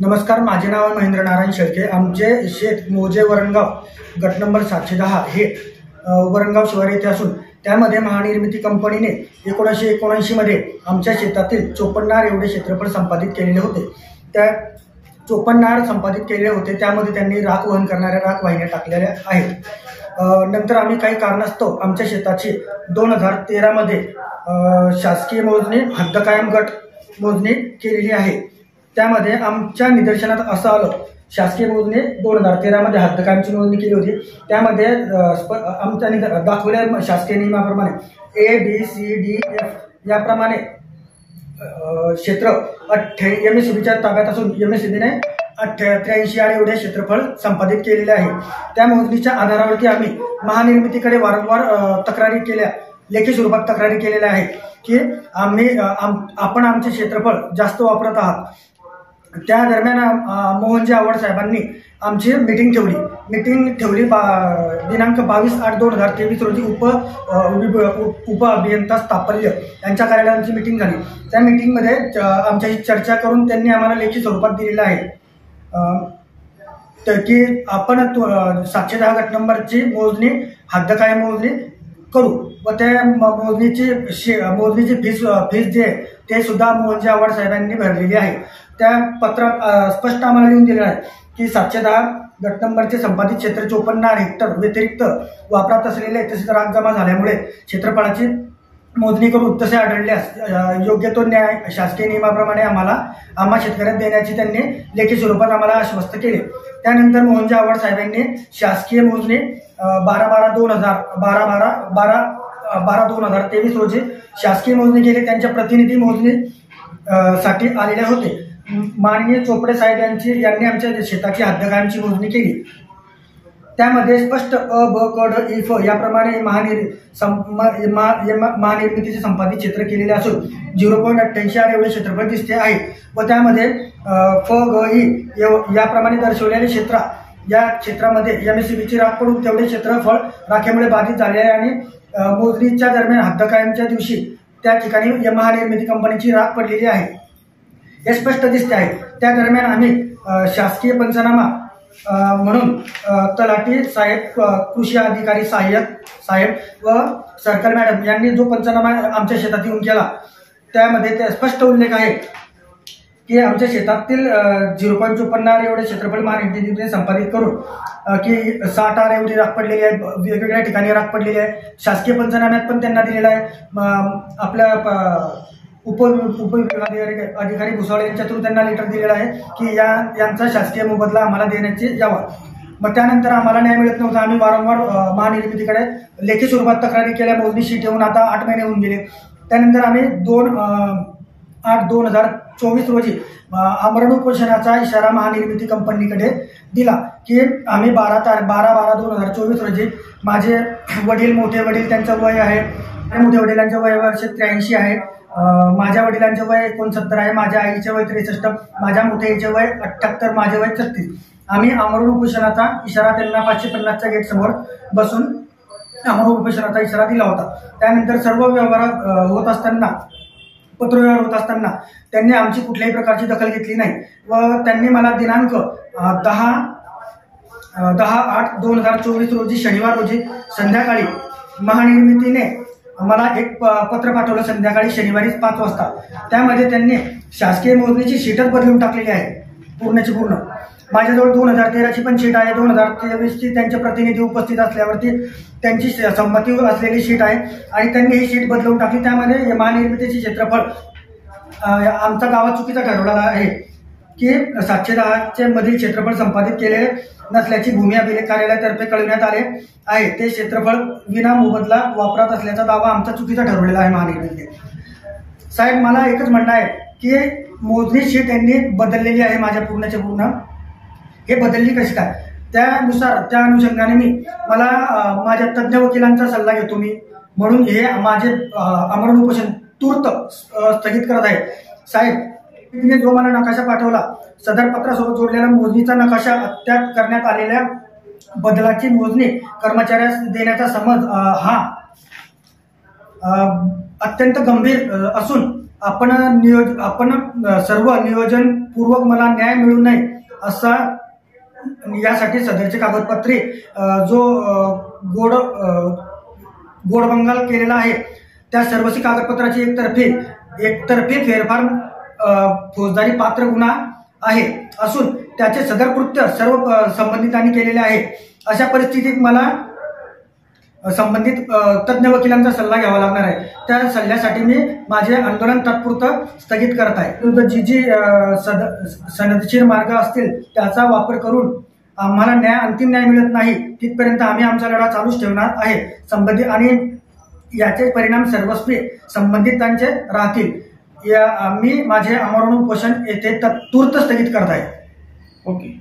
नमस्कार, माझे नाव आहे महेंद्र नारायण शेळके। आमचे शेत मोजे वरणगाव गट नंबर 710 हे वरणगाव शिवार येथे असून त्यामध्ये महानिर्मिती कंपनीने 1979 मध्ये आमच्या शेतातील 54 नार एवढे क्षेत्रफळ संपादित केलेले होते। त्या 54 नार संपादित केलेले होते, त्यामध्ये त्यांनी राख वहन करणाऱ्या राख वाहिन्या टाकलेल्या आहेत। नंतर आम्ही काही कारणास्तव आमच्या शेताची 2013 मध्ये शासकीय मोजणी हद्द कायम गट मोजणी केलेली आहे। त्यामध्ये आमच्या निदर्शनात असं आलं, शासकीय मोजणी 2013 मध्ये हद्द कायमची मोजणी केली होती। त्यामध्ये आमच्या दाखवलेल्या शासकीय नियमाप्रमाणे ABCDF याप्रमाणे क्षेत्र MSCBच्या ताब्यात असून MSCBने 83 आड एवढे क्षेत्रफळ संपादित केलेले आहे। त्या मोजणीच्या आधारावरती आम्ही महानिर्मितीकडे वारंवार तक्रारी केल्या, लेखी स्वरूपात तक्रारी केलेल्या आहेत की आपण आमचे क्षेत्रफळ जास्त वापरत आहात। त्या दरम्यान मोहनजी आवड साहेबांनी आमची मीटिंग ठेवली दिनांक 22/8/2023 रोजी उप अभियंता स्थापल्य यांच्या कार्यालयाची मीटिंग झाली। त्या मीटिंगमध्ये आमच्याशी चर्चा करून त्यांनी आम्हाला लेखी स्वरूपात दिलेलं आहे की आपण 710 गट नंबरची मोजणी हद्द कायम मोजणी करू व त्या मोजणीची फीस जे आहे ते सुद्धा मोहनजी आवड साहेबांनी भरलेली आहे। त्या पत्रात स्पष्ट आम्हाला लिहून दिलेलं आहे की 710 गट नंबरचे संपादित क्षेत्र 54 हेक्टर व्यतिरिक्त वापरात असलेले तसेच राख जमा झाल्यामुळे क्षेत्रफळाची मोजणी करून तसे आढळल्यास योग्य तो न्याय शासकीय नियमाप्रमाणे आम्हा शेतकऱ्यांना देण्याची त्यांनी लेखी स्वरूपात आम्हाला आश्वस्त केले। त्यानंतर मोहनजी आवड साहेबांनी शासकीय मोजणी 12/2023 रोजी शासकीय मोजणी केली। त्यांच्या प्रतिनिधी मोजणी साठी आलेले होते। माननीय चोपडे साहेब यांनी आमच्या शेताची हद्द कायमची मोजणी केली। त्यामध्ये स्पष्ट अ, ब, क, ड, इ, फ याप्रमाणे महानिर्मितीचे संपादित क्षेत्र केलेले असून 0.88 आड एवढे क्षेत्रफळ दिसते आहे व त्यामध्ये फ, ग, इ याप्रमाणे दर्शवलेले या क्षेत्रामध्ये MSCBची राख पडून तेवढे क्षेत्रफळ राखेमुळे बाधित झाले आहे आणि मोजणीच्या दरम्यान हद्द कायमच्या दिवशी त्या ठिकाणी महानिर्मिती कंपनीची राख पडलेली आहे हे स्पष्ट दिसते आहे। त्या दरम्यान आम्ही शासकीय पंचनामा म्हणून तलाठी साहेब, कृषी अधिकारी साहेब व सर्कल मॅडम यांनी जो पंचनामा आमच्या शेतात येऊन केला त्यामध्ये ते स्पष्ट उल्लेख आहे की आमच्या शेतातील 0.54 एवढे क्षेत्रफळ महानिर्मितीने संपादित करून की 60 आर एवढी राख पडलेली आहे, वेगवेगळ्या ठिकाणी राख पडलेली आहे। शासकीय पंचनाम्यात पण त्यांना दिलेला आहे। आपल्या अधिकारी भुसावळ यांच्या थ्रू त्यांना लेटर दिलेला आहे की यांचा शासकीय मोबदला आम्हाला देण्याची यावा। मग त्यानंतर आम्हाला न्याय मिळत नव्हता। आम्ही वारंवार महानिर्मितीकडे लेखी स्वरूपात तक्रारी केल्या। मोजणी शीट येऊन आता 8 महिने होऊन गेले। त्यानंतर आम्ही 2/8/2024 रोजी आमरण उपोषणाचा इशारा महानिर्मिती कंपनीकडे दिला की आम्ही 12/12/2024 रोजी माझे मोठे वडील त्यांचं वय आहे, मोठ्या वडिलांचं वय वर्ष 83 आहे, माझ्या वडिलांचे वय 69 आहे, माझ्या आईचे वय 63, माझ्या मोठ्या आईचे वय 78, माझे वय 36। आम्ही आमरण उपोषणाचा इशारा त्यांना 550च्या गेट समोर बसून आमरण उपोषणाचा इशारा दिला होता। त्यानंतर सर्व व्यवहार होत असताना, पत्रव्यवहार होत असताना त्यांनी आमची कुठल्याही प्रकारची दखल घेतली नाही व त्यांनी मला दिनांक 10/8/2024 रोजी शनिवार रोजी संध्याकाळी महानिर्मितीने मला एक पत्र पाठवलं संध्याकाळी शनिवारी 5 वाजता। त्यामध्ये त्यांनी शासकीय मोजणीची शीटच बदलून टाकलेली आहे पूर्णची पूर्ण। माझ्याजवळ 2013ची पण शीट आहे, 2023ची त्यांचे प्रतिनिधी उपस्थित असल्यावरती त्यांची संमती असलेली शीट आहे आणि त्यांनी ही शीट बदलून टाकली। त्यामध्ये महानिर्मितीचे क्षेत्रफळ आमचा गावात चुकीचा ठरवलेला आहे की 710चे मधील क्षेत्रफळ संपादित केलेले नसल्याची भूमी अभिलेख कार्यालयातर्फे कळविण्यात आले आहे। ते क्षेत्रफळ विना मोबदला वापरात असल्याचा दावा आमचा चुकीचा ठरवलेला आहे महानिर्मिती साहेब। मला एकच म्हणणं आहे की मोजणी शीट यांनी बदललेली आहे माझ्या पूर्णच्या पूर्ण। हे बदलली कशी काय? त्या अनुषंगाने मला माझ्या तज्ज्ञ वकिलांचा सल्ला घेतो मी, म्हणून हे माझे आमरण उपोषण तूर्त स्थगित करत आहे। साहेब, तिने जो मला नकाशा पाठवला, सदर पत्रासोबत जोडलेला मोजणीचा नकाशा अद्याप करण्यात आलेल्या बदलाची मोजणी कर्मचाऱ्यास देण्याचा समज हा अत्यंत गंभीर असून आपण सर्व नियोजनपूर्वक मला न्याय मिळू नये असा यासाठी सदरची कागदपत्रे जो गोडबंगाल केलेला आहे त्या सर्वची कागदपत्राची एकतर्फी फेरफार फौजदारी पात्र गुन्हा आहे असून त्याचे सदर कृत्य सर्व संबंधितांनी केलेले आहे। अशा परिस्थितीत मला संबंधित तज्ञ वकिलांचा सल्ला घ्यावा लागणार आहे। त्या सल्ल्यासाठी मी माझे आंदोलन तात्पुरतं स्थगित करत आहे। जी सनदशीर मार्ग असतील त्याचा वापर करून आम्हाला अंतिम न्याय मिळत नाही तिथपर्यंत आम्ही आमचा लढा चालूच ठेवणार आहे। संबंधित आणि याचे परिणाम सर्वस्वी संबंधितांचे राहतील। मी माझे आमरण उपोषण येथे तूर्त स्थगित करत आहे। ओके।